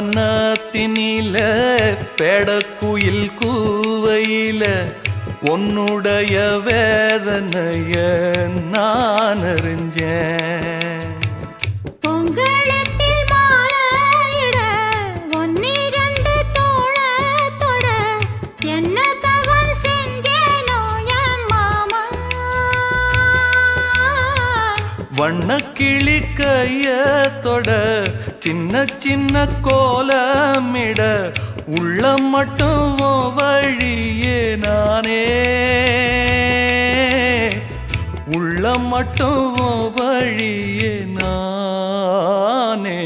வனத்தினில பெடக்குயில் கூவையில உன்னுடைய வேதனைய நான் அறிஞ்சேன். பொங்கலத்தில் மாலையிட ஒன்னிரண்டு தோளத்தொட என்ன தவம் செஞ்சேனோ என் மாமா. வண்ணக்கிளி கையத்தொட சின்ன சின்ன கோலமிட உள்ளம் மட்டும் வழியே நானே, உள்ளம் மட்டும் வழியே நானே.